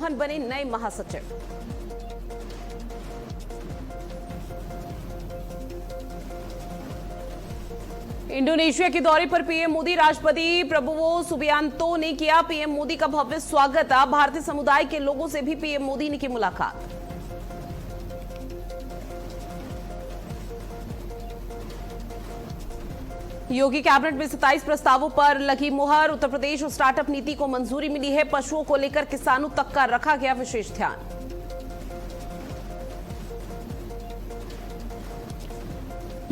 मोहन बने नए महासचिव। इंडोनेशिया के दौरे पर पीएम मोदी, राष्ट्रपति प्रबोवो सुबियांतो ने किया पीएम मोदी का भव्य स्वागत। भारतीय समुदाय के लोगों से भी पीएम मोदी ने की मुलाकात। योगी कैबिनेट में 27 प्रस्तावों पर लगी मुहर। उत्तर प्रदेश स्टार्टअप नीति को मंजूरी मिली है। पशुओं को लेकर किसानों तक का रखा गया विशेष ध्यान।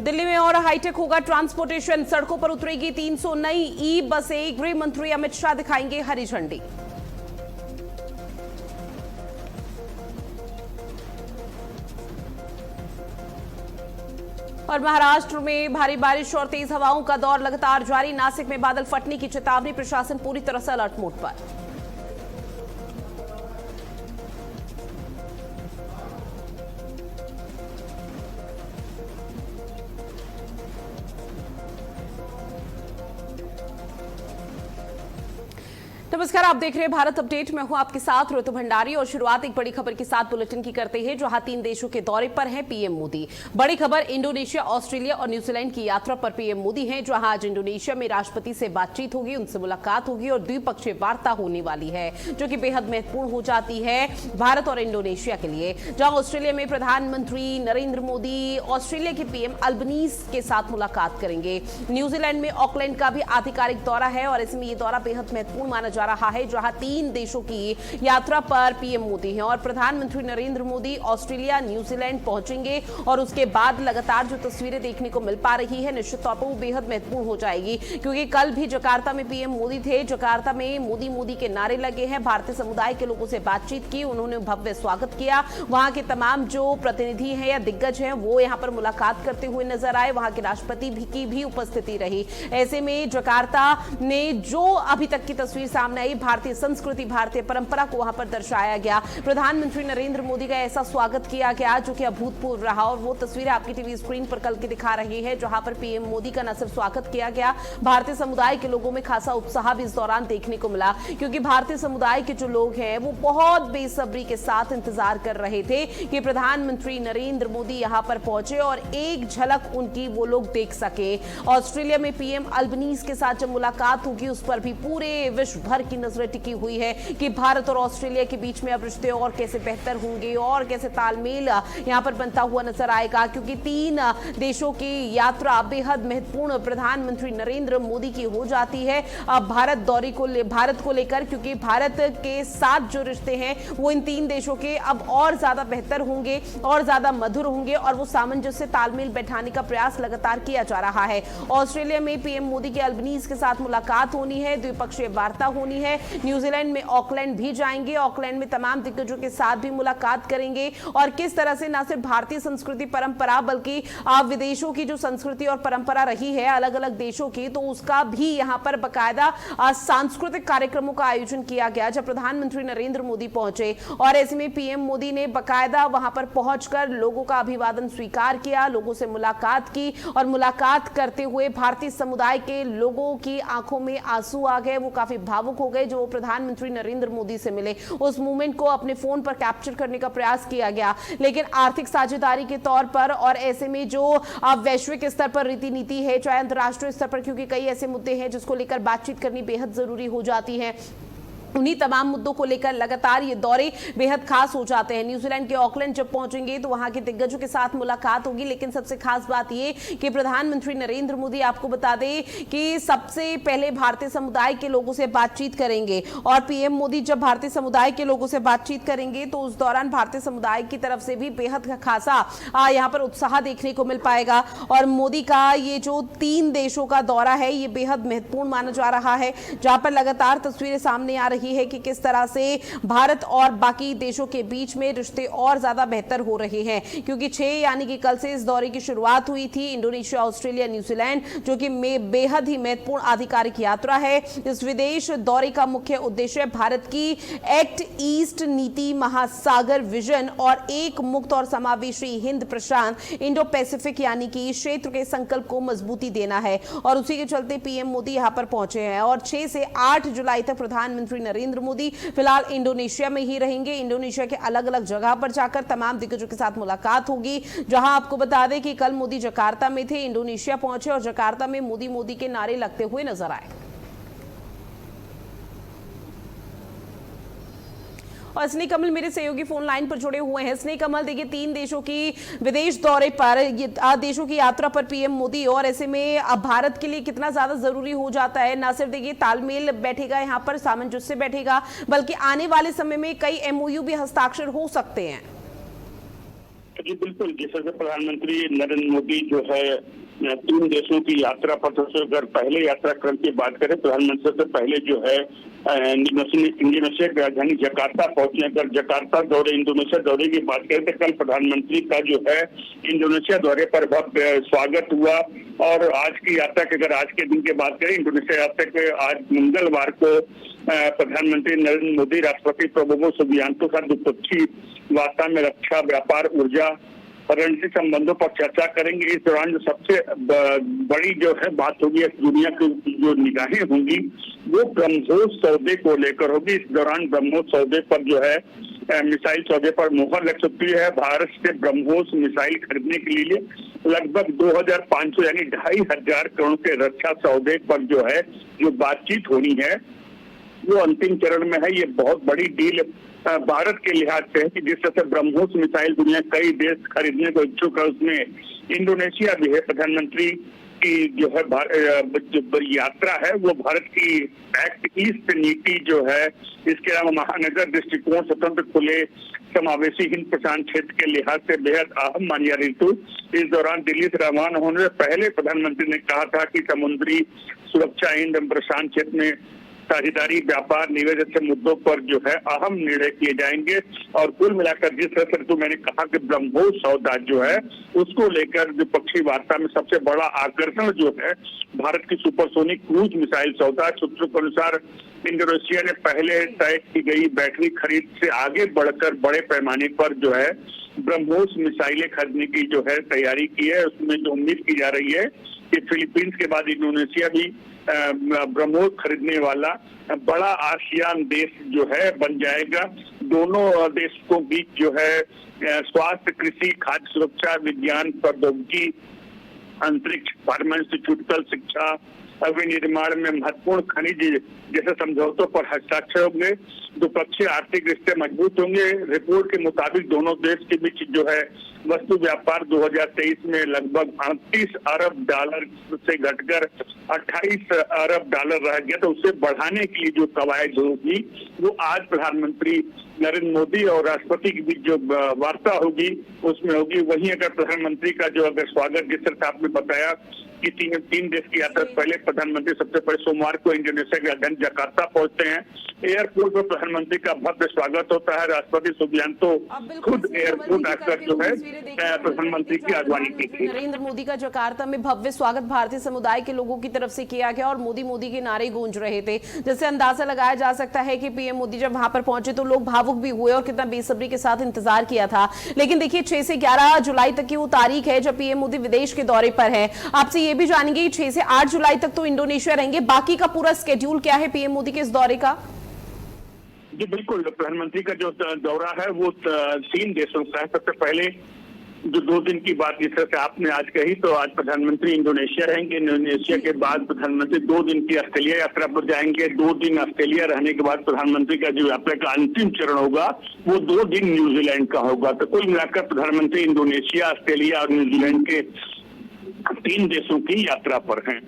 दिल्ली में और हाईटेक होगा ट्रांसपोर्टेशन। सड़कों पर उतरेगी 300 नई ई बसें। गृह मंत्री अमित शाह दिखाएंगे हरी झंडी। और महाराष्ट्र में भारी बारिश और तेज हवाओं का दौर लगातार जारी। नासिक में बादल फटने की चेतावनी। प्रशासन पूरी तरह से अलर्ट मोड पर। नमस्कार, आप देख रहे हैं भारत अपडेट। मैं हूं आपके साथ ऋतु भंडारी और शुरुआत एक बड़ी खबर के साथ बुलेटिन की करते हैं, जहां 3 देशों के दौरे पर हैं पीएम मोदी। बड़ी खबर, इंडोनेशिया, ऑस्ट्रेलिया और न्यूजीलैंड की यात्रा पर पीएम मोदी हैं, जहां आज इंडोनेशिया में राष्ट्रपति से बातचीत होगी, उनसे मुलाकात होगी और द्विपक्षीय वार्ता होने वाली है, जो कि बेहद महत्वपूर्ण हो जाती है भारत और इंडोनेशिया के लिए। जहां ऑस्ट्रेलिया में प्रधानमंत्री नरेंद्र मोदी ऑस्ट्रेलिया के पीएम अल्बनीज के साथ मुलाकात करेंगे। न्यूजीलैंड में ऑकलैंड का भी आधिकारिक दौरा है और इसमें यह दौरा बेहद महत्वपूर्ण माना जा रहा है, जहां 3 देशों की यात्रा पर पीएम मोदी हैं और प्रधानमंत्री नरेंद्र मोदी ऑस्ट्रेलिया, न्यूजीलैंड पहुंचेंगे और उसके बाद लगातार जो तस्वीरें देखने को मिल पा रही है, निश्चित तौर पर वो बेहद महत्वपूर्ण हो जाएगी, क्योंकि कल भी जकार्ता में पीएम मोदी थे। जकार्ता में मोदी मोदी के नारे लगे हैं। भारतीय समुदाय के लोगों से बातचीत की, उन्होंने भव्य स्वागत किया। वहां के तमाम जो प्रतिनिधि हैं या दिग्गज हैं वो यहां पर मुलाकात करते हुए नजर आए। वहां के राष्ट्रपति की भी उपस्थिति रही। ऐसे में जकार्ता ने जो अभी तक की तस्वीर सामने आई, भारतीय संस्कृति, भारतीय परंपरा को वहां पर दर्शाया गया। प्रधानमंत्री नरेंद्र मोदी का ऐसा स्वागत किया गया जो कि अभूतपूर्व रहा और वो तस्वीरें आपकी टीवी स्क्रीन पर कल की दिखा रही है, जहां पर पीएम मोदी का न सिर्फ स्वागत किया गया, भारतीय समुदाय के लोगों में खासा उत्साह भी इस दौरान देखने को मिला, क्योंकि भारतीय समुदाय के जो लोग हैं वो बहुत बेसब्री के साथ इंतजार कर रहे थे कि प्रधानमंत्री नरेंद्र मोदी यहां पर पहुंचे और एक झलक उनकी वो लोग देख सके। ऑस्ट्रेलिया में पीएम अल्बनीज के साथ जब मुलाकात होगी, उस पर भी पूरे विश्व भर की नजरें टिकी हुई है कि भारत और ऑस्ट्रेलिया के बीच में अब रिश्ते और कैसे बेहतर होंगे और कैसे तालमेल यहां पर बनता हुआ नजर आएगा, क्योंकि 3 देशों की यात्रा बेहद महत्वपूर्ण प्रधानमंत्री नरेंद्र मोदी की हो जाती है भारत को लेकर, क्योंकि भारत के साथ जो रिश्ते हैं वो इन 3 देशों के अब और ज्यादा बेहतर होंगे और ज्यादा मधुर होंगे और वो सामंजस्य तालमेल बैठाने का प्रयास लगातार किया जा रहा है। ऑस्ट्रेलिया में पीएम मोदी के अल्बनीज के साथ मुलाकात होनी है, द्विपक्षीय वार्ता होनी है। न्यूजीलैंड में ऑकलैंड भी जाएंगे, ऑकलैंड में तमाम दिग्गजों के साथ भी मुलाकात करेंगे और किस तरह से न सिर्फ भारतीय संस्कृति परंपरा बल्कि विदेशों की जो संस्कृति और परंपरा रही है अलग अलग देशों की, तो उसका भी यहां पर बाकायदा सांस्कृतिक कार्यक्रमों का आयोजन किया गया जब प्रधानमंत्री नरेंद्र मोदी पहुंचे। और ऐसे में पीएम मोदी ने बाकायदा वहां पर पहुंचकर लोगों का अभिवादन स्वीकार किया, लोगों से मुलाकात की और मुलाकात करते हुए भारतीय समुदाय के लोगों की आंखों में आंसू आ गए। वो काफी भावुक हो गए जो प्रधानमंत्री नरेंद्र मोदी से मिले। उस मूवमेंट को अपने फोन पर कैप्चर करने का प्रयास किया गया, लेकिन आर्थिक साझेदारी के तौर पर और ऐसे में जो वैश्विक स्तर पर रीति नीति है, चाहे अंतर्राष्ट्रीय स्तर पर, क्योंकि कई ऐसे मुद्दे हैं जिसको लेकर बातचीत करनी बेहद जरूरी हो जाती है, उन्हीं तमाम मुद्दों को लेकर लगातार ये दौरे बेहद खास हो जाते हैं। न्यूजीलैंड के ऑकलैंड जब पहुंचेंगे तो वहां के दिग्गजों के साथ मुलाकात होगी, लेकिन सबसे खास बात ये कि प्रधानमंत्री नरेंद्र मोदी, आपको बता दें कि सबसे पहले भारतीय समुदाय के लोगों से बातचीत करेंगे और पीएम मोदी जब भारतीय समुदाय के लोगों से बातचीत करेंगे तो उस दौरान भारतीय समुदाय की तरफ से भी बेहद खासा यहाँ पर उत्साह देखने को मिल पाएगा। और मोदी का ये जो 3 देशों का दौरा है ये बेहद महत्वपूर्ण माना जा रहा है, जहां पर लगातार तस्वीरें सामने आ रही है कि किस तरह से भारत और बाकी देशों के बीच में रिश्ते और ज्यादा बेहतर हो रहे हैं, क्योंकि 6 यानी कि कल से इस दौरे की शुरुआत हुई थी। इंडोनेशिया, ऑस्ट्रेलिया, न्यूजीलैंड, जो कि बेहद ही महत्वपूर्ण आधिकारिक यात्रा है। इस विदेश दौरे का मुख्य उद्देश्य भारत की एक्ट ईस्ट नीति, महासागर विजन और एक मुक्त और समावेशी हिंद प्रशांत इंडो पैसिफिक यानी कि क्षेत्र के संकल्प को मजबूती देना है और उसी के चलते पीएम मोदी यहां पर पहुंचे हैं और 6 से 8 जुलाई तक प्रधानमंत्री नरेंद्र मोदी फिलहाल इंडोनेशिया में ही रहेंगे। इंडोनेशिया के अलग अलग जगह पर जाकर तमाम दिग्गजों के साथ मुलाकात होगी। जहां आपको बता दें कि कल मोदी जकार्ता में थे, इंडोनेशिया पहुंचे और जकार्ता में मोदी मोदी के नारे लगते हुए नजर आए। और स्नेह कमल मेरे सहयोगी फोन लाइन पर जुड़े हुए हैं। स्नेह कमल, देखिए 3 देशों की विदेश दौरे पर, देशों की यात्रा पर पीएम मोदी, और ऐसे में अब भारत के लिए कितना ज्यादा जरूरी हो जाता है, ना सिर्फ देखिए तालमेल बैठेगा, यहाँ पर सामंजस्य बैठेगा, बल्कि आने वाले समय में कई एमओयू भी हस्ताक्षर हो सकते हैं। जी बिल्कुल, जैसे प्रधानमंत्री नरेंद्र मोदी जो है 3 देशों की यात्रा पर, सबसे अगर पहले यात्रा क्रम की बात करें, प्रधानमंत्री से पहले जो है इंडोनेशिया की राजधानी जकार्ता पहुंचे। अगर जकार्ता दौरे, इंडोनेशिया दौरे की बात करें तो कल प्रधानमंत्री का जो है इंडोनेशिया दौरे पर बहुत स्वागत हुआ। और आज की यात्रा के, अगर आज के दिन की बात करें, इंडोनेशिया यात्रा के आज मंगलवार को प्रधानमंत्री नरेंद्र मोदी राष्ट्रपति प्रबोवो सुबियांतो का द्विपक्षीय वार्ता में रक्षा, व्यापार, ऊर्जा, रणनीतिक संबंधों पर चर्चा करेंगे। इस दौरान जो सबसे बड़ी जो है बात होगी, दुनिया की जो निगाहें होंगी वो ब्रह्मोस सौदे को लेकर होगी। इस दौरान ब्रह्मोस सौदे पर जो है मिसाइल सौदे पर मुहर लग सकती है। भारत से ब्रह्मोस मिसाइल खरीदने के लिए लगभग 2500 यानी 2500 करोड़ के रक्षा सौदे पर जो है जो बातचीत होनी है वो अंतिम चरण में है। ये बहुत बड़ी डील भारत के लिहाज से है कि जिस तरह से ब्रह्मोस मिसाइल दुनिया कई देश खरीदने को इच्छुक है, उसमें इंडोनेशिया भी है। प्रधानमंत्री की जो है यात्रा है वो भारत की एक्ट ईस्ट नीति जो है, इसके अलावा महानगर दृष्टिकोण, स्वतंत्र, खुले, समावेशी हिंद प्रशांत क्षेत्र के लिहाज से बेहद अहम मानी जा रही थी। इस दौरान दिल्ली से रवाना होने से पहले प्रधानमंत्री ने कहा था कि समुद्री सुरक्षा, हिंद प्रशांत क्षेत्र में साझेदारी, व्यापार, निवेश जैसे मुद्दों पर जो है अहम निर्णय किए जाएंगे। और कुल मिलाकर जिस तरह से तो मैंने कहा कि ब्रह्मोस सौदा जो है उसको लेकर द्विपक्षीय वार्ता में सबसे बड़ा आकर्षण जो है भारत की सुपरसोनिक क्रूज मिसाइल सौदा। सूत्रों के अनुसार इंडोनेशिया ने पहले तय की गई बैटरी खरीद से आगे बढ़कर बड़े पैमाने पर जो है ब्रह्मोस मिसाइलें खरीदने की जो है तैयारी की है। उसमें जो उम्मीद की जा रही है कि फिलीपींस के बाद इंडोनेशिया भी ब्रह्मोस खरीदने वाला बड़ा आसियान देश जो है बन जाएगा। दोनों देशों के बीच जो है स्वास्थ्य, कृषि, खाद्य सुरक्षा, विज्ञान, प्रौद्योगिकी, अंतरिक्ष, फार्मास्यूटिकल, शिक्षा, विनिर्माण में महत्वपूर्ण खनिज जैसे समझौतों पर हस्ताक्षर होंगे। द्विपक्षीय आर्थिक रिश्ते मजबूत होंगे। रिपोर्ट के मुताबिक दोनों देश के बीच जो है वस्तु व्यापार 2023 में लगभग 38 अरब डॉलर से घटकर 28 अरब डॉलर रह गया। तो उसे बढ़ाने के लिए जो कवायद होगी वो आज प्रधानमंत्री नरेंद्र मोदी और राष्ट्रपति के बीच जो वार्ता होगी उसमें होगी। वहीं अगर प्रधानमंत्री का जो अगर स्वागत, जिस तरह आपने बताया कि 3 देश की यात्रा पहले प्रधानमंत्री सबसे पहले सोमवार को इंडोनेशिया के राजधानी जकार्ता पहुंचते हैं। एयरपोर्ट पर प्रधानमंत्री का भव्य स्वागत होता है। राष्ट्रपति सुबियांतो खुद एयरपोर्ट आकर जो है प्रधानमंत्री की अगवानी की थी। नरेंद्र मोदी का जकार्ता में भव्य स्वागत भारतीय समुदाय के लोगों की तरफ से किया गया और मोदी मोदी के नारे गूंज रहे थे, जिससे अंदाजा लगाया जा सकता है कि पीएम मोदी जब वहां पर पहुंचे तो लोग भावुक भी हुए और कितना बेसब्री के साथ इंतजार किया था। लेकिन देखिए 6 से 11 जुलाई तक की वो तारीख है जब पीएम मोदी विदेश के दौरे पर है। आपसे ये भी जानेंगे 6 से 8 जुलाई तक तो इंडोनेशिया रहेंगे, बाकी का पूरा स्केड्यूल क्या है पीएम मोदी के इस दौरे का? जी बिल्कुल, प्रधानमंत्री का जो दौरा है वो 3 देशों का है। सबसे पहले जो 2 दिन की बात जिस तरह से आपने आज कही, तो आज प्रधानमंत्री इंडोनेशिया रहेंगे। इंडोनेशिया के बाद प्रधानमंत्री 2 दिन की ऑस्ट्रेलिया यात्रा पर जाएंगे। 2 दिन ऑस्ट्रेलिया रहने के बाद प्रधानमंत्री का जो यात्रा का अंतिम चरण होगा वो 2 दिन न्यूजीलैंड का होगा। तो कुल मिलाकर प्रधानमंत्री इंडोनेशिया, ऑस्ट्रेलिया और न्यूजीलैंड के 3 देशों की यात्रा पर हैं।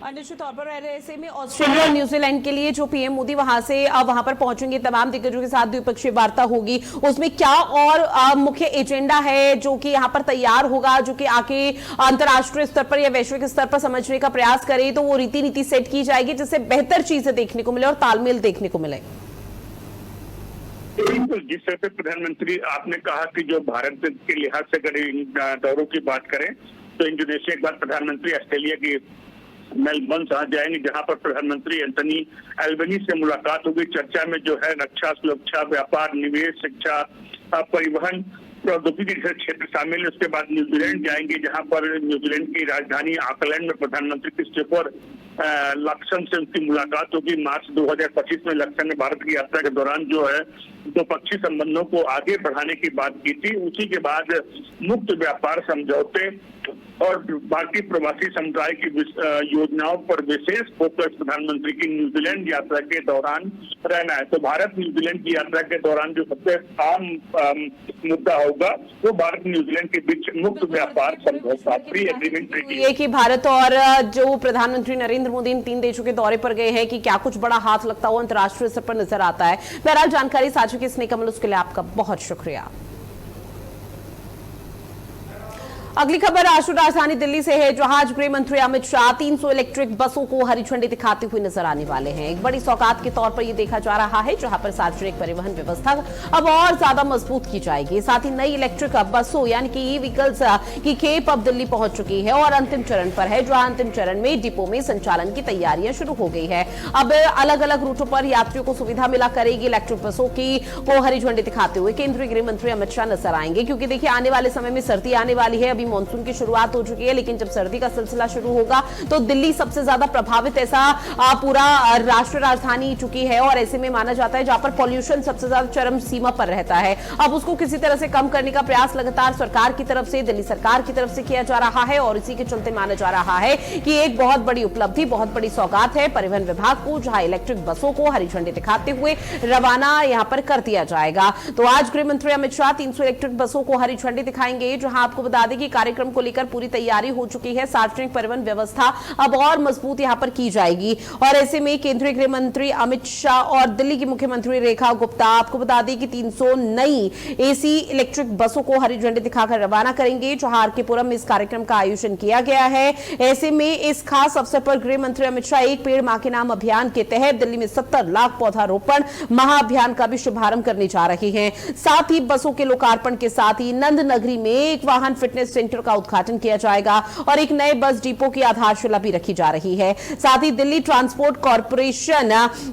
निश्चित तौर पर ऐसे में ऑस्ट्रेलिया और न्यूजीलैंड के लिए जो पीएम मोदी वहां से वहां पर पहुंचेंगे, तमाम दिग्गजों के साथ द्विपक्षीय वार्ता होगी, उसमें क्या और मुख्य एजेंडा है जो कि यहाँ पर तैयार होगा, जो कि आके अंतर्राष्ट्रीय स्तर पर या वैश्विक स्तर पर समझने का प्रयास करे, तो वो रीति नीति सेट की जाएगी जिससे बेहतर चीजें देखने को मिले और तालमेल देखने को मिले। बिल्कुल, जिस तरह से प्रधानमंत्री आपने कहा कि जो भारत के लिहाज से अगर दौरों की बात करें तो इंडोनेशिया के बाद प्रधानमंत्री ऑस्ट्रेलिया की मेलबर्न आ जाएंगे, जहां पर प्रधानमंत्री एंथनी एल्बनीज़ से मुलाकात होगी। चर्चा में जो है रक्षा, सुरक्षा, व्यापार, निवेश, शिक्षा, परिवहन प्रौद्योगिकी क्षेत्र शामिल है। उसके बाद न्यूजीलैंड जाएंगे, जहां पर न्यूजीलैंड की राजधानी ऑकलैंड में प्रधानमंत्री क्रिस्टोफर लक्सन से उनकी मुलाकात होगी। मार्च 2025 में लक्सन ने भारत की यात्रा के दौरान जो है द्विपक्षीय संबंधों को आगे बढ़ाने की बात की थी। उसी के बाद मुक्त व्यापार समझौते और भारतीय प्रवासी समुदाय की योजनाओं पर विशेष फोकस प्रधानमंत्री की न्यूजीलैंड यात्रा के दौरान रहना है। तो भारत न्यूजीलैंड की यात्रा के दौरान जो सबसे अहम मुद्दा होगा वो भारत न्यूजीलैंड के बीच मुक्त व्यापार समझौता फ्री एग्रीमेंट ट्रीटी। ये कि भारत और जो प्रधानमंत्री नरेंद्र मोदी इन 3 देशों के दौरे पर गए हैं कि क्या कुछ बड़ा हाथ लगता हुआ अंतर्राष्ट्रीय स्तर पर नजर आता है। बहरहाल जानकारी साझा की स्नेह कमल, उसके लिए आपका बहुत शुक्रिया। अगली खबर राष्ट्रीय राजधानी दिल्ली से है, जहां आज गृह मंत्री अमित शाह 300 इलेक्ट्रिक बसों को हरी झंडी दिखाते हुए नजर आने वाले हैं। एक बड़ी सौगात के तौर पर यह देखा जा रहा है, जहां पर सार्वजनिक परिवहन व्यवस्था अब और ज्यादा मजबूत की जाएगी। साथ ही नई इलेक्ट्रिक बसों यानी कि ई व्हीकल्स की खेप अब दिल्ली पहुंच चुकी है और अंतिम चरण पर है, जहां अंतिम चरण में डिपो में संचालन की तैयारियां शुरू हो गई है। अब अलग अलग रूटों पर यात्रियों को सुविधा मिला करेगी। इलेक्ट्रिक बसों को हरी झंडी दिखाते हुए केंद्रीय गृह मंत्री अमित शाह नजर आएंगे, क्योंकि देखिए आने वाले समय में सर्दी आने वाली है। अभी मानसून की शुरुआत हो चुकी है, लेकिन जब सर्दी का सिलसिला शुरू होगा तो दिल्ली सबसे ज्यादा प्रभावित ऐसा पूरा राष्ट्रीय राजधानी चुकी है और ऐसे में माना जाता है जहां पर पॉल्यूशन सबसे ज्यादा चरम सीमा पर रहता है। अब उसको किसी तरह से कम करने का प्रयास लगातार सरकार की तरफ से, दिल्ली सरकार की तरफ से किया जा रहा है और इसी के चलते माना जा रहा है कि एक बहुत बड़ी उपलब्धि, बहुत बड़ी सौगात है परिवहन विभाग को, जहां इलेक्ट्रिक बसों को हरी झंडी दिखाते हुए रवाना यहां पर कर दिया जाएगा। तो आज गृह मंत्री अमित शाह 300 इलेक्ट्रिक बसों को हरी झंडी दिखाएंगे, जहां आपको बता दें कि कार्यक्रम को लेकर पूरी तैयारी हो चुकी है। सार्वजनिक परिवहन व्यवस्था अब और मजबूत यहां पर की जाएगी और ऐसे में केंद्रीय गृह मंत्री अमित शाह और दिल्ली की मुख्यमंत्री रेखा गुप्ता आपको बता दें कि 300 नई एसी इलेक्ट्रिक बसों को हरी झंडी दिखाकर रवाना करेंगे, जहां आरकेपुरम में इस कार्यक्रम का आयोजन किया गया है। ऐसे में इस खास अवसर पर गृह मंत्री अमित शाह एक पेड़ मां के नाम अभियान के तहत दिल्ली में 70 लाख पौधारोपण महाअभियान का भी शुभारंभ करने जा रहे हैं। साथ ही बसों के लोकार्पण के साथ ही नंद नगरी में एक वाहन फिटनेस सेंटर का उद्घाटन किया जाएगा और एक नए बस डिपो की आधारशिला भी रखी जा रही है। साथ ही दिल्ली ट्रांसपोर्ट कॉर्पोरेशन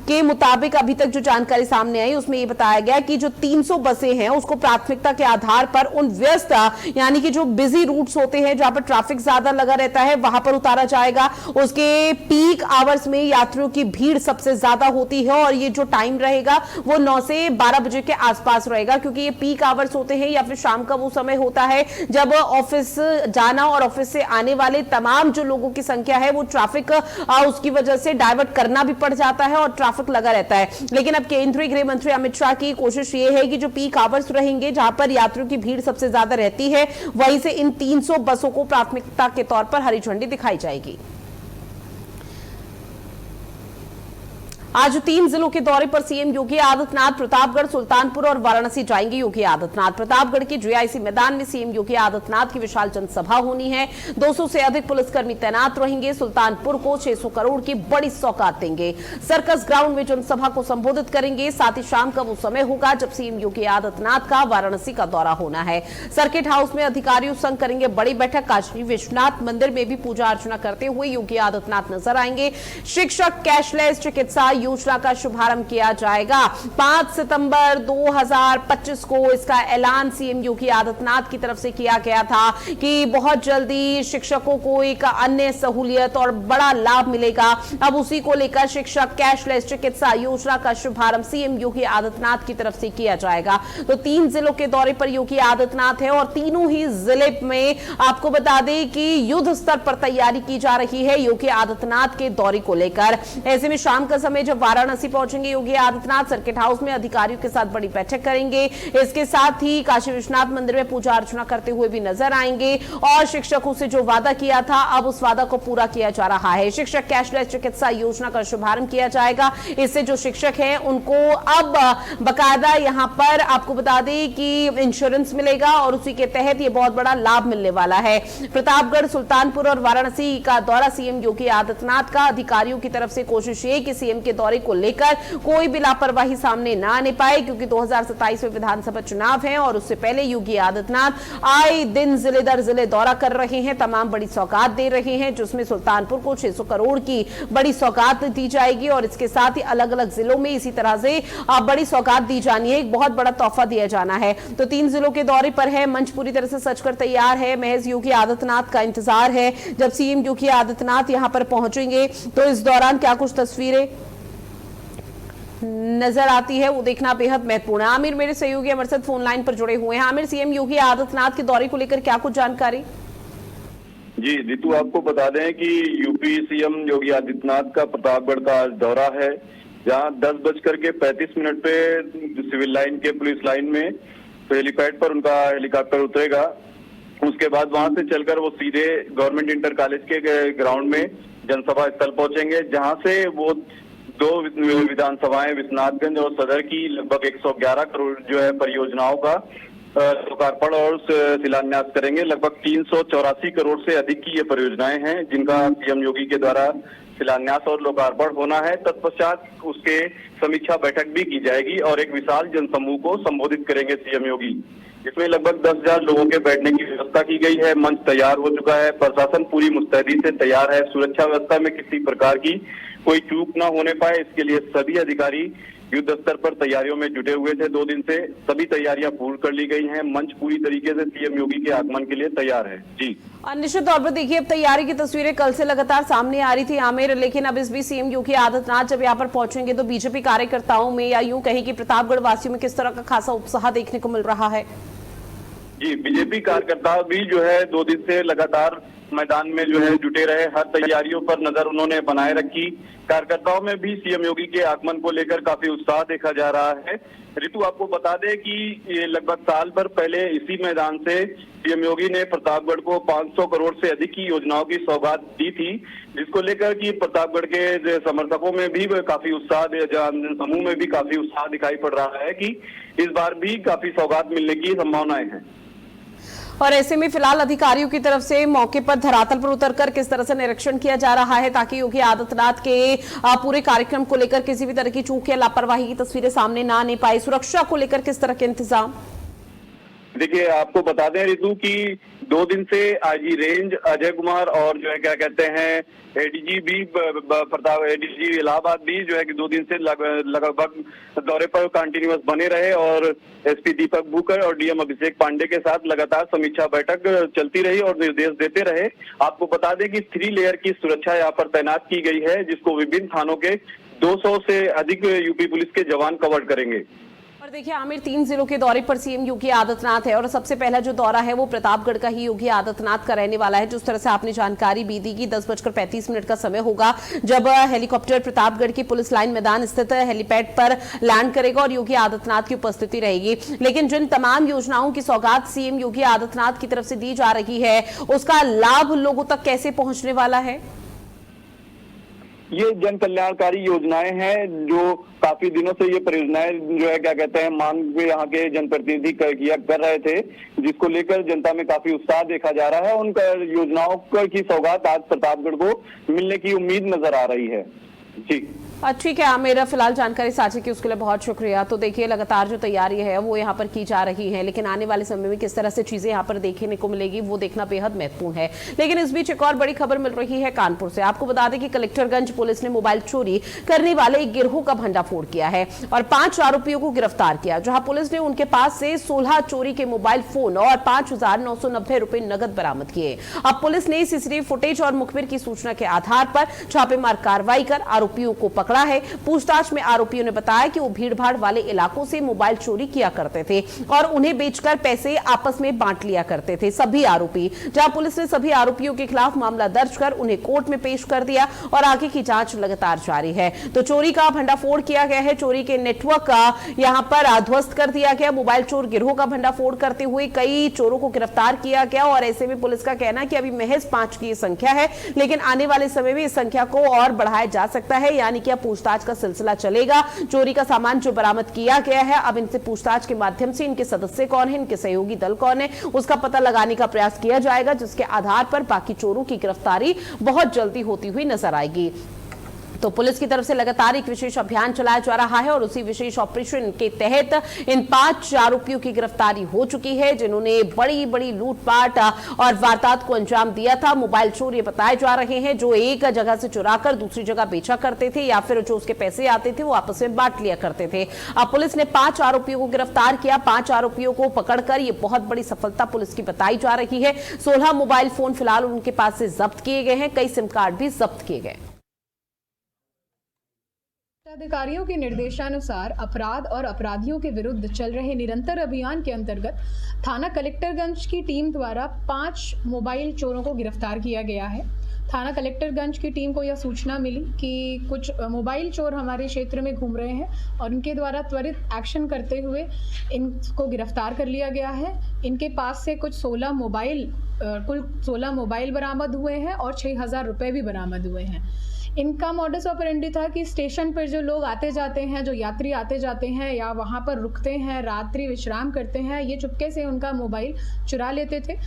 के मुताबिक अभी तक जो जानकारी सामने आई उसमें यह बताया गया कि जो 300 बसें हैं उसको प्राथमिकता के आधार पर उन व्यस्त यानी कि जो बिजी रूट्स होते हैं जहां पर ट्रैफिक ज्यादा लगा रहता है वहां पर उतारा जाएगा। उसके पीक आवर्स में यात्रियों की भीड़ सबसे ज्यादा होती है और ये जो टाइम रहेगा वो 9 से 12 बजे के आसपास रहेगा, क्योंकि ये पीक आवर्स होते हैं या फिर शाम का वो समय होता है जब ऑफिस जाना और ऑफिस से आने वाले तमाम जो लोगों की संख्या है वो ट्रैफिक उसकी वजह से डाइवर्ट करना भी पड़ जाता है और ट्रैफिक लगा रहता है। लेकिन अब केंद्रीय गृह मंत्री अमित शाह की कोशिश ये है कि जो पीक आवर्स रहेंगे जहां पर यात्रियों की भीड़ सबसे ज्यादा रहती है वहीं से इन 300 बसों को प्राथमिकता के तौर पर हरी झंडी दिखाई जाएगी। आज 3 जिलों के दौरे पर सीएम योगी आदित्यनाथ प्रतापगढ़, सुल्तानपुर और वाराणसी जाएंगे। योगी आदित्यनाथ प्रतापगढ़ के जीआईसी मैदान में सीएम योगी आदित्यनाथ की विशाल जनसभा होनी है। 200 से अधिक पुलिसकर्मी तैनात रहेंगे। सुल्तानपुर को 600 करोड़ की बड़ी सौगात देंगे। सर्कस ग्राउंड में जनसभा को संबोधित करेंगे। साथ ही शाम का वो समय होगा जब सीएम योगी आदित्यनाथ का वाराणसी का दौरा होना है। सर्किट हाउस में अधिकारियों संग करेंगे बड़ी बैठक। काशी विश्वनाथ मंदिर में भी पूजा अर्चना करते हुए योगी आदित्यनाथ नजर आएंगे। शिक्षक कैशलेस चिकित्सा योजना का शुभारंभ किया जाएगा। 5 सितंबर 2025 को इसका ऐलान सीएम योगी आदित्यनाथ की तरफ से किया गया था कि बहुत जल्दी शिक्षकों को एक अन्य सहूलियत और बड़ा लाभ मिलेगा। अब उसी को लेकर शिक्षक कैशलेस चिकित्सा योजना का शुभारंभ सीएम योगी आदित्यनाथ की तरफ से किया जाएगा। तो 3 जिलों के दौरे पर योगी आदित्यनाथ है और तीनों ही जिले में आपको बता दें कि युद्ध स्तर पर तैयारी की जा रही है योगी आदित्यनाथ के दौरे को लेकर। ऐसे में शाम का समय जब वाराणसी पहुंचेंगे योगी आदित्यनाथ सर्किट हाउस में अधिकारियों के साथ बड़ी बैठक करेंगे। इसके साथ ही काशी विश्वनाथ मंदिर में पूजा अर्चना करते हुए भी नजर आएंगे और शिक्षकों से जो वादा किया था अब उस वादा को पूरा किया जा रहा है। शिक्षक कैशलेस चिकित्सा योजना का शुभारंभ किया जाएगा। इससे जो शिक्षक हैं उनको अब बकायदा यहां पर आपको बता दें कि इंश्योरेंस मिलेगा और उसी के तहत ये बहुत बड़ा लाभ मिलने वाला है। प्रतापगढ़, सुल्तानपुर और वाराणसी का दौरा सीएम योगी आदित्यनाथ का। अधिकारियों की तरफ से कोशिश ये कि सीएम के दौरे को लेकर कोई भी लापरवाही सामने ना आने पाए, क्योंकि 2027 में विधानसभा चुनाव है और उससे पहले योगी आदित्यनाथ आए दिन जिले दर जिले दौरा कर रहे हैं, तमाम बड़ी सौगात दे रहे हैं, जिसमें सुल्तानपुर को 600 करोड़ की बड़ी सौगात दी जाएगी और इसके साथ ही अलग अलग जिलों में इसी तरह से बड़ी सौगात दी जानी है, एक बहुत बड़ा तोहफा दिया जाना है। तो 3 जिलों के दौरे पर है, मंच पूरी तरह से सजकर तैयार है, महज योगी आदित्यनाथ का इंतजार है जब सीएम योगी आदित्यनाथ यहां पर पहुंचेंगे तो इस दौरान क्या कुछ तस्वीरें नजर आती है वो देखना बेहद महत्वपूर्ण है। आमिर मेरे सहयोगी हमारे साथ फोन लाइन पर जुड़े हुए हैं। आमिर, सीएम योगी आदित्यनाथ के दौरे को लेकर क्या कुछ जानकारी? जी रितु, आपको बता दें कि यूपी सीएम योगी आदित्यनाथ का प्रतापगढ़ का आज दौरा है, जहां 10:35 पे सिविल लाइन के पुलिस लाइन में तो हेलीपैड पर उनका हेलीकॉप्टर उतरेगा। उसके बाद वहां से चलकर वो सीधे गवर्नमेंट इंटर कॉलेज के ग्राउंड में जनसभा स्थल पहुंचेंगे, जहां से वो 2 विधानसभाएं विश्वनाथगंज और सदर की लगभग 111 करोड़ जो है परियोजनाओं का लोकार्पण और शिलान्यास करेंगे। लगभग 384 करोड़ से अधिक की ये परियोजनाएं हैं जिनका सीएम योगी के द्वारा शिलान्यास और लोकार्पण होना है। तत्पश्चात उसके समीक्षा बैठक भी की जाएगी और एक विशाल जनसमूह को संबोधित करेंगे सीएम योगी। इसमें लगभग 10,000 लोगों के बैठने की व्यवस्था की गई है। मंच तैयार हो चुका है, प्रशासन पूरी मुस्तैदी से तैयार है। सुरक्षा व्यवस्था में किसी प्रकार की कोई चूक ना होने पाए, इसके लिए सभी अधिकारी युद्ध स्तर पर तैयारियों में जुटे हुए थे। 2 दिन से सभी तैयारियां पूर्ण कर ली गई हैं। मंच पूरी तरीके से सीएम योगी के आगमन के लिए तैयार है। जी निश्चित तौर पर देखिए, अब तैयारी की तस्वीरें कल से लगातार सामने आ रही थी आमिर, लेकिन अब इस बीच सीएम योगी आदित्यनाथ जब यहाँ पर पहुंचेंगे तो बीजेपी कार्यकर्ताओं में या यूं कहें कि प्रतापगढ़ वासियों में किस तरह का खासा उत्साह देखने को मिल रहा है? जी, बीजेपी कार्यकर्ता भी जो है 2 दिन से लगातार मैदान में जो है जुटे रहे, हर तैयारियों पर नजर उन्होंने बनाए रखी। कार्यकर्ताओं में भी सीएम योगी के आगमन को लेकर काफी उत्साह देखा जा रहा है। ऋतु, आपको बता दें कि ये लगभग साल भर पहले इसी मैदान से सीएम योगी ने प्रतापगढ़ को 500 करोड़ से अधिक की योजनाओं की सौगात दी थी, जिसको लेकर कि प्रतापगढ़ के समर्थकों में भी काफी उत्साह, समूह में भी काफी उत्साह दिखाई पड़ रहा है कि इस बार भी काफी सौगात मिलने की संभावनाएं हैं। और ऐसे में फिलहाल अधिकारियों की तरफ से मौके पर धरातल पर उतरकर किस तरह से निरीक्षण किया जा रहा है ताकि योगी आदित्यनाथ के पूरे कार्यक्रम को लेकर किसी भी तरह की चूक या लापरवाही की तस्वीरें सामने ना आने पाए? सुरक्षा को लेकर किस तरह के इंतजाम? देखिए, आपको बता दें ऋतु की 2 दिन से आईजी रेंज अजय कुमार और जो है क्या कहते हैं एडीजी भी प्रताप एडीजी इलाहाबाद भी जो है कि 2 दिन से लगभग दौरे पर कंटिन्यूअस बने रहे और एसपी दीपक बुकर और डीएम अभिषेक पांडे के साथ लगातार समीक्षा बैठक चलती रही और निर्देश देते रहे। आपको बता दें कि 3 लेयर की सुरक्षा यहाँ पर तैनात की गई है, जिसको विभिन्न थानों के 200 से अधिक यूपी पुलिस के जवान कवर करेंगे। और देखिए आमिर, 3 जिलों के दौरे पर सीएम योगी आदित्यनाथ है और सबसे पहला जो दौरा है वो प्रतापगढ़ का ही योगी आदित्यनाथ का रहने वाला है। जिस तरह से आपने जानकारी भी दी कि 10:35 का समय होगा जब हेलीकॉप्टर प्रतापगढ़ की पुलिस लाइन मैदान स्थित हेलीपैड पर लैंड करेगा और योगी आदित्यनाथ की उपस्थिति रहेगी। लेकिन जिन तमाम योजनाओं की सौगात सीएम योगी आदित्यनाथ की तरफ से दी जा रही है उसका लाभ लोगों तक कैसे पहुंचने वाला है? ये जन कल्याणकारी योजनाएं हैं जो काफी दिनों से ये परियोजनाएं जो है क्या कहते हैं मांग पे यहाँ के जनप्रतिनिधि कर रहे थे, जिसको लेकर जनता में काफी उत्साह देखा जा रहा है। उन योजनाओं की सौगात आज प्रतापगढ़ को मिलने की उम्मीद नजर आ रही है। जी ठीक है मेरा फिलहाल जानकारी साझा की उसके लिए बहुत शुक्रिया। तो देखिए, लगातार जो तैयारी है वो यहाँ पर की जा रही है, लेकिन आने वाले समय में किस तरह से चीजें यहाँ पर देखने को मिलेगी वो देखना बेहद महत्वपूर्ण है। लेकिन इस बीच एक और बड़ी खबर मिल रही है कानपुर से। आपको बता दें कि कलेक्टरगंज पुलिस ने मोबाइल चोरी करने वाले एक गिरोह का भंडाफोड़ किया है और 5 आरोपियों को गिरफ्तार किया, जहां पुलिस ने उनके पास से 16 चोरी के मोबाइल फोन और 5,990 रुपए नगद बरामद किए। अब पुलिस ने सीसीटीवी फुटेज और मुखबिर की सूचना के आधार पर छापेमार कार्रवाई कर आरोपियों को पकड़ा है। पूछताछ में आरोपियों ने बताया कि वो भीड़भाड़ वाले इलाकों से मोबाइल चोरी किया करते थे और उन्हें बेचकर पैसे आपस में बांट लिया करते थे सभी आरोपी। जहां पुलिस ने सभी आरोपियों के खिलाफ मामला दर्ज कर उन्हें कोर्ट में पेश कर दिया और आगे की जांच लगातार जारी है। तो चोरी का भंडाफोड़ किया गया है, चोरी के नेटवर्क का यहां पर ध्वस्त कर दिया गया। मोबाइल चोर गिरोह का भंडाफोड़ करते हुए कई चोरों को गिरफ्तार किया गया और ऐसे में पुलिस का कहना है कि अभी महज 5 की संख्या है, लेकिन आने वाले समय में इस संख्या को और बढ़ाया जा सकता है, यानी कि पूछताछ का सिलसिला चलेगा। चोरी का सामान जो बरामद किया गया है, अब इनसे पूछताछ के माध्यम से इनके सदस्य कौन है, इनके सहयोगी दल कौन है, उसका पता लगाने का प्रयास किया जाएगा, जिसके आधार पर बाकी चोरों की गिरफ्तारी बहुत जल्दी होती हुई नजर आएगी। तो पुलिस की तरफ से लगातार एक विशेष अभियान चलाया जा रहा है और उसी विशेष ऑपरेशन के तहत इन 5 आरोपियों की गिरफ्तारी हो चुकी है, जिन्होंने बड़ी बड़ी लूटपाट और वारदात को अंजाम दिया था। मोबाइल चोर ये बताए जा रहे हैं जो एक जगह से चुराकर दूसरी जगह बेचा करते थे या फिर जो उसके पैसे आते थे वो आपस में बांट लिया करते थे। अब पुलिस ने 5 आरोपियों को गिरफ्तार किया। 5 आरोपियों को पकड़कर ये बहुत बड़ी सफलता पुलिस की बताई जा रही है। 16 मोबाइल फोन फिलहाल उनके पास से जब्त किए गए हैं, कई सिम कार्ड भी जब्त किए गए। अधिकारियों के निर्देशानुसार अपराध और अपराधियों के विरुद्ध चल रहे निरंतर अभियान के अंतर्गत थाना कलेक्टरगंज की टीम द्वारा 5 मोबाइल चोरों को गिरफ्तार किया गया है। थाना कलेक्टरगंज की टीम को यह सूचना मिली कि कुछ मोबाइल चोर हमारे क्षेत्र में घूम रहे हैं और इनके द्वारा त्वरित एक्शन करते हुए इनको गिरफ्तार कर लिया गया है। इनके पास से कुछ कुल 16 मोबाइल बरामद हुए हैं और 6,000 रुपये भी बरामद हुए हैं। इनका मॉडस ऑपरेंडी था कि स्टेशन पर जो लोग आते जाते हैं, जो यात्री आते जाते हैं या वहाँ पर रुकते हैं, रात्रि विश्राम करते हैं, ये चुपके से उनका मोबाइल चुरा लेते थे।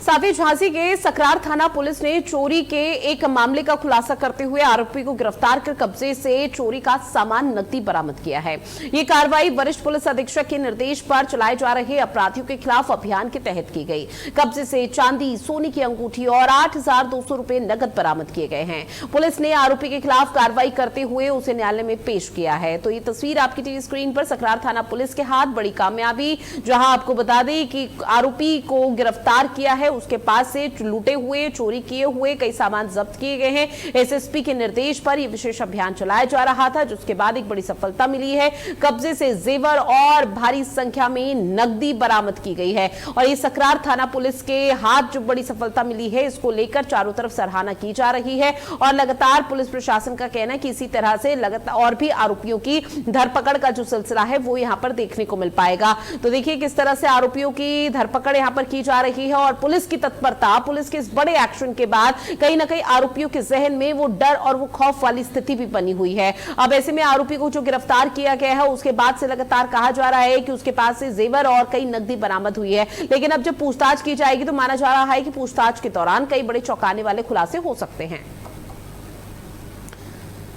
साथ ही झांसी के सकरार थाना पुलिस ने चोरी के एक मामले का खुलासा करते हुए आरोपी को गिरफ्तार कर कब्जे से चोरी का सामान नकदी बरामद किया है। ये कार्रवाई वरिष्ठ पुलिस अधीक्षक के निर्देश पर चलाए जा रहे अपराधियों के खिलाफ अभियान के तहत की गई। कब्जे से चांदी, सोने की अंगूठी और 8,200 रुपए नकद बरामद किए गए हैं। पुलिस ने आरोपी के खिलाफ कार्रवाई करते हुए उसे न्यायालय में पेश किया है। तो ये तस्वीर आपकी टीवी स्क्रीन पर सकरार थाना पुलिस के हाथ बड़ी कामयाबी, जहां आपको बता दें कि आरोपी को गिरफ्तार किया है। उसके पास से लूटे हुए, चोरी किए हुए कई सामान जब्त किए गए हैं। एसएसपी के निर्देश पर यह विशेष अभियान चलाया जा रहा था, जिसके बाद एक बड़ी सफलता मिली है। कब्जे से जेवर और भारी संख्या में नकदी बरामद की गई है और ये सकरार थाना पुलिस के हाथ जो बड़ी सफलता मिली है, इसको लेकर चारों तरफ सराहना की जा रही है और लगातार पुलिस प्रशासन का कहना है कि इसी तरह से लगातार और भी आरोपियों की धरपकड़ का जो सिलसिला है वो यहां पर देखने को मिल पाएगा। तो देखिए किस तरह से आरोपियों की धरपकड़ यहां पर की जा रही है और पुलिस की तत्परता, पुलिस के इस बड़े एक्शन के बाद कहीं ना कहीं आरोपियों के जहन में वो डर और वो खौफ वाली स्थिति भी बनी हुई है। अब ऐसे में आरोपी को जो गिरफ्तार किया गया है उसके बाद से लगातार कहा जा रहा है कि उसके पास से जेवर और कई नकदी बरामद हुई है, लेकिन अब जब पूछताछ की जाएगी तो माना जा रहा है कि पूछताछ के दौरान कई बड़े चौंकाने वाले खुलासे हो सकते हैं।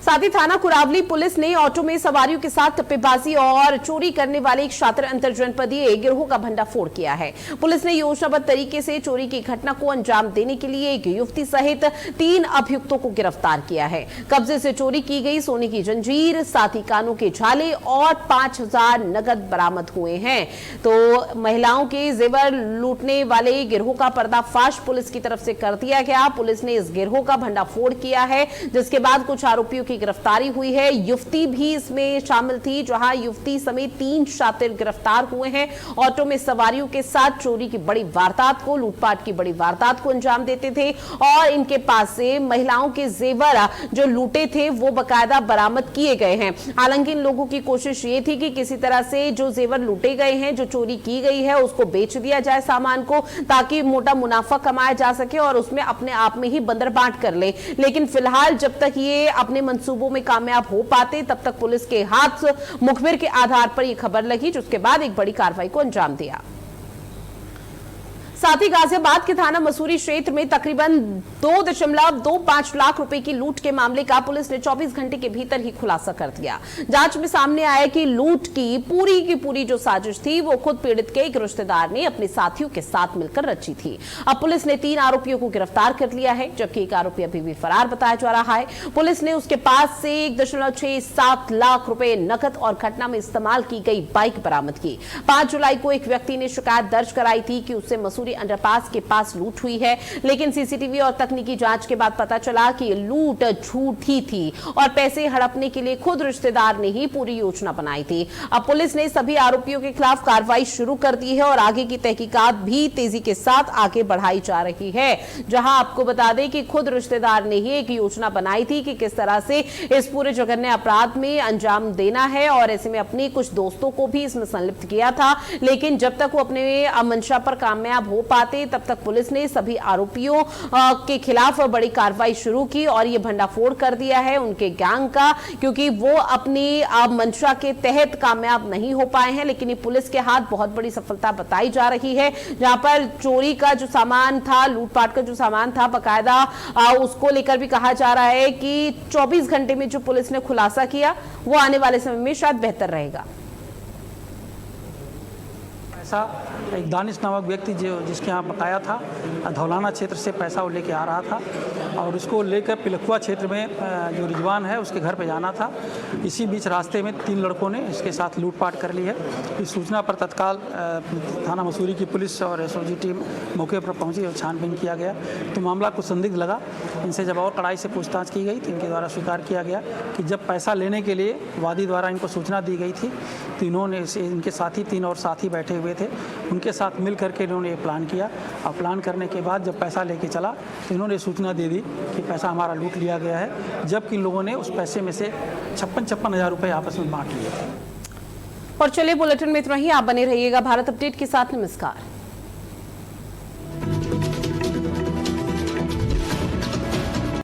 साथ ही थाना कुरावली पुलिस ने ऑटो में सवारियों के साथ टप्पेबाजी और चोरी करने वाले एक शातिर अंतरजनपदीय गिरोह का भंडाफोड़ किया है। पुलिस ने योजनाबद्ध तरीके से चोरी की घटना को अंजाम देने के लिए एक युवती सहित 3 अभियुक्तों को गिरफ्तार किया है। कब्जे से चोरी की गई सोने की जंजीर, साथ ही कानों के झाले और 5,000 नगद बरामद हुए हैं। तो महिलाओं के जेवर लूटने वाले गिरोह का पर्दाफाश पुलिस की तरफ से कर दिया गया। पुलिस ने इस गिरोह का भंडाफोड़ किया है, जिसके बाद कुछ आरोपियों की गिरफ्तारी हुई है। युवती भी इसमें शामिल थी, जहां युवती समेत 3 शातिर गिरफ्तार हुए हैं। ऑटो में सवारियों के साथ चोरी की बड़ी वारदात को, लूटपाट की बड़ी वारदात को अंजाम देते थे और इनके पास से महिलाओं के जेवर जो लूटे थे वो बकायदा बरामद किए गए हैं। हालांकि इन लोगों की कोशिश ये थी कि किसी तरह से जो जेवर लूटे गए हैं, जो चोरी की गई है, उसको बेच दिया जाए सामान को, ताकि मोटा मुनाफा कमाया जा सके और उसमें अपने आप में ही बंदरबांट कर ले। लेकिन फिलहाल जब तक ये अपने मंसूबों में कामयाब हो पाते तब तक पुलिस के हाथ मुखबिर के आधार पर यह खबर लगी, जिसके बाद एक बड़ी कार्रवाई को अंजाम दिया। साथ ही गाजियाबाद के थाना मसूरी क्षेत्र में तकरीबन 2.25 लाख रुपए की लूट के मामले का पुलिस ने 24 घंटे के भीतर ही खुलासा कर दिया। जांच में सामने आया कि लूट की पूरी जो साजिश थी वो खुद पीड़ित के एक रिश्तेदार ने अपने साथियों के साथ मिलकर रची थी। अब पुलिस ने 3 आरोपियों को गिरफ्तार कर लिया है, जबकि एक आरोपी अभी भी फरार बताया जा रहा है। पुलिस ने उसके पास से 1.67 लाख रुपए नकद और घटना में इस्तेमाल की गई बाइक बरामद की। 5 जुलाई को एक व्यक्ति ने शिकायत दर्ज कराई थी कि उससे मसूरी अंडरपास के पास लूट हुई है, लेकिन सीसीटीवी और तकनीकी जांच के बाद पता चला कि लूट झूठी थी और पैसे हड़पने के लिए खुद रिश्तेदार ने ही पूरी योजना बनाई थी। अब पुलिस ने सभी आरोपियों के खिलाफ कार्रवाई शुरू कर दी है और आगे की तहकीकात भी तेजी के साथ आगे बढ़ाई जा रही है। जहां आपको बता दें कि खुद रिश्तेदार ने ही एक योजना बनाई थी कि किस तरह से इस पूरे जघन्य अपराध में अंजाम देना है और ऐसे में अपने कुछ दोस्तों को भी इसमें संलिप्त किया था, लेकिन जब तक वो अपने मंशा पर कामयाब हो हो पाते, तब तक पुलिस ने सभी आरोपियों के खिलाफ बड़ी कार्रवाई शुरू की और ये भंडाफोड़ कर दिया है उनके गैंग का, क्योंकि वो अपनी मंशा के तहत कामयाब नहीं हो पाए हैं। लेकिन ये पुलिस के हाथ बहुत बड़ी सफलता बताई जा रही है, जहां पर चोरी का जो सामान था, लूटपाट का जो सामान था, बकायदा उसको लेकर भी कहा जा रहा है कि 24 घंटे में जो पुलिस ने खुलासा किया वो आने वाले समय में शायद बेहतर रहेगा। ऐसा एक दानिश नामक व्यक्ति जिसके यहाँ बकाया था, धौलाना क्षेत्र से पैसा वो लेके आ रहा था और उसको लेकर पिलखुआ क्षेत्र में जो रिजवान है उसके घर पे जाना था। इसी बीच रास्ते में 3 लड़कों ने इसके साथ लूटपाट कर ली है। इस सूचना पर तत्काल थाना मसूरी की पुलिस और एसओजी टीम मौके पर पहुंची और छानबीन किया गया तो मामला कुछ संदिग्ध लगा। इनसे जब और कड़ाई से पूछताछ की गई तो इनके द्वारा स्वीकार किया गया कि जब पैसा लेने के लिए वादी द्वारा इनको सूचना दी गई थी तो इन्होंने इनके साथी 3 और साथी बैठे हुए थे, उनके साथ मिल करके इन्होंने ये प्लान किया और प्लान करने के बाद जब पैसा लेके चला तो इन्होंने सूचना दे दी कि पैसा हमारा लूट लिया गया है, जबकि इन लोगों ने उस पैसे में से 56 हज़ार रुपये आपस में बांट लिए। और चलिए बुलेटिन में इतना ही। आप बने रहिएगा भारत अपडेट के साथ। नमस्कार।